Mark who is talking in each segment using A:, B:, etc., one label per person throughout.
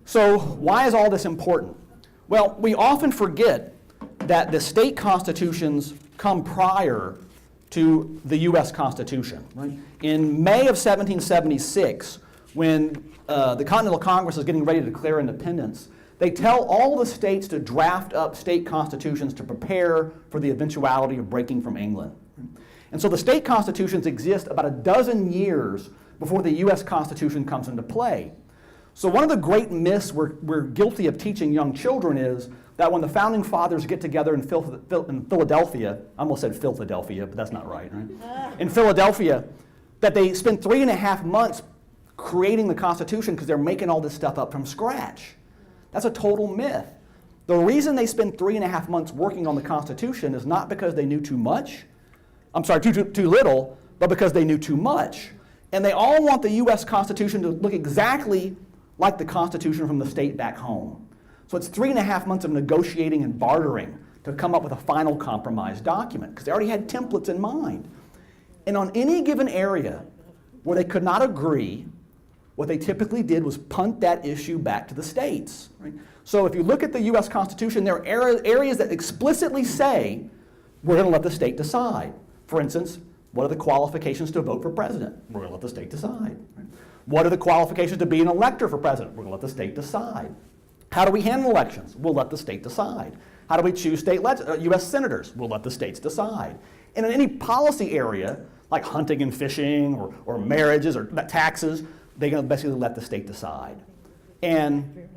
A: So why is all this important? Well, we often forget that the state constitutions come prior to the U.S. Constitution. Right? In May of 1776, when the Continental Congress is getting ready to declare independence, they tell all the states to draft up state constitutions to prepare for the eventuality of breaking from England. And so the state constitutions exist about a dozen years before the U.S. Constitution comes into play. So one of the great myths we're guilty of teaching young children is that when the Founding Fathers get together in Philadelphia, I almost said Philadelphia, but that's not right? In Philadelphia, that they spend 3.5 months creating the Constitution because they're making all this stuff up from scratch. That's a total myth. The reason they spend 3.5 months working on the Constitution is not because they knew too much, too little, but because they knew too much. And they all want the U.S. Constitution to look exactly like the Constitution from the state back home. So it's 3.5 months of negotiating and bartering to come up with a final compromise document, because they already had templates in mind. And on any given area where they could not agree, what they typically did was punt that issue back to the states. Right? So if you look at the U.S. Constitution, there are areas that explicitly say, we're going to let the state decide. For instance, what are the qualifications to vote for president? We're going to let the state decide. Right? What are the qualifications to be an elector for president? We're going to let the state decide. How do we handle elections? We'll let the state decide. How do we choose U.S. senators? We'll let the states decide. And in any policy area, like hunting and fishing or marriages or taxes, they're going to basically let the state decide. And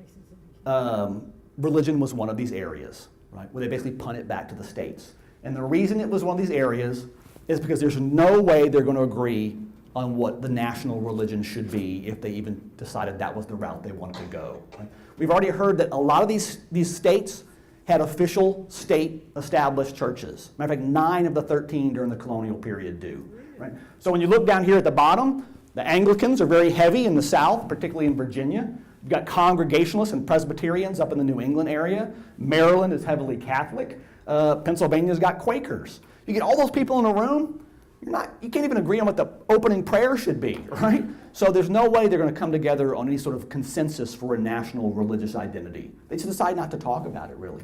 A: religion was one of these areas, right, where they basically punt it back to the states. And the reason it was one of these areas is because there's no way they're going to agree on what the national religion should be if they even decided that was the route they wanted to go. Right? We've already heard that a lot of these states had official state-established churches. Matter of fact, 9 of the 13 during the colonial period do. Right? So when you look down here at the bottom, the Anglicans are very heavy in the South, particularly in Virginia. You've got Congregationalists and Presbyterians up in the New England area. Maryland is heavily Catholic. Pennsylvania's got Quakers. You get all those people in a room, you can't even agree on what the opening prayer should be, right? So there's no way they're going to come together on any sort of consensus for a national religious identity. They just decide not to talk about it, really.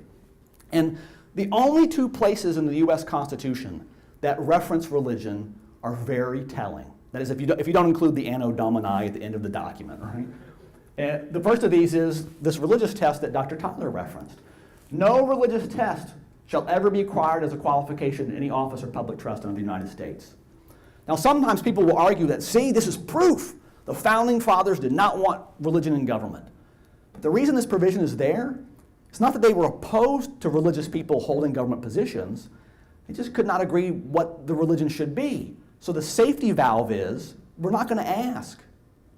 A: And the only 2 places in the U.S. Constitution that reference religion are very telling. That is, if you don't include the Anno Domini at the end of the document, right? And the first of these is this religious test that Dr. Tyler referenced. No religious test shall ever be required as a qualification in any office or public trust under the United States. Now, sometimes people will argue that, see, this is proof. The Founding Fathers did not want religion in government. But the reason this provision is there, it's not that they were opposed to religious people holding government positions. They just could not agree what the religion should be. So the safety valve is, we're not going to ask.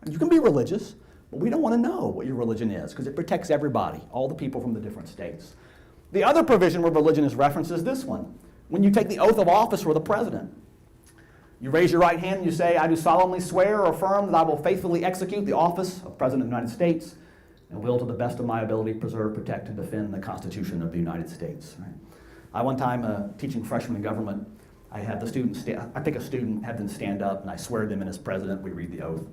A: You can be religious, but we don't want to know what your religion is, because it protects everybody, all the people from the different states. The other provision where religion is referenced is this one. When you take the oath of office for the president, you raise your right hand and you say, I do solemnly swear or affirm that I will faithfully execute the office of President of the United States and will to the best of my ability preserve, protect, and defend the Constitution of the United States. Right? I one time, teaching freshmen government, I had the students, I pick a student, have them stand up, and I swear them in as president. We read the oath.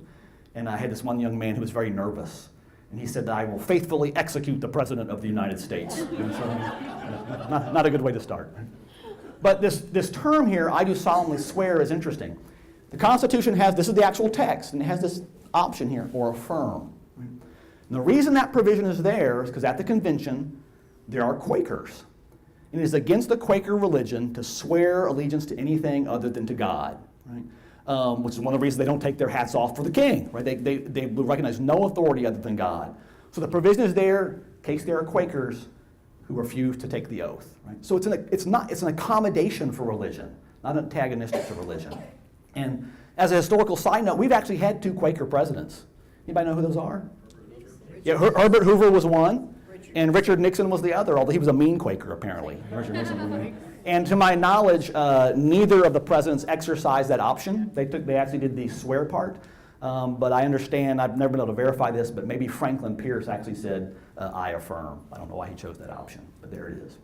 A: And I had this one young man who was very nervous. And he said that I will faithfully execute the President of the United States. And so, not a good way to start. But this term here, I do solemnly swear, is interesting. The Constitution has, this is the actual text, and it has this option here, or affirm. And the reason that provision is there is because at the convention, there are Quakers. And it is against the Quaker religion to swear allegiance to anything other than to God. Right? Which is one of the reasons they don't take their hats off for the king. Right? They recognize no authority other than God. So the provision is there in case there are Quakers who refuse to take the oath. Right? So it's an accommodation for religion, not antagonistic to religion. And as a historical side note, we've actually had 2 Quaker presidents. Anybody know who those are? Yeah, Herbert Hoover was one, and Richard Nixon was the other, although he was a mean Quaker, apparently. Richard Nixon was mean. And to my knowledge, neither of the presidents exercised that option. They actually did the swear part. But I understand, I've never been able to verify this, but maybe Franklin Pierce actually said, I affirm. I don't know why he chose that option, but there it is.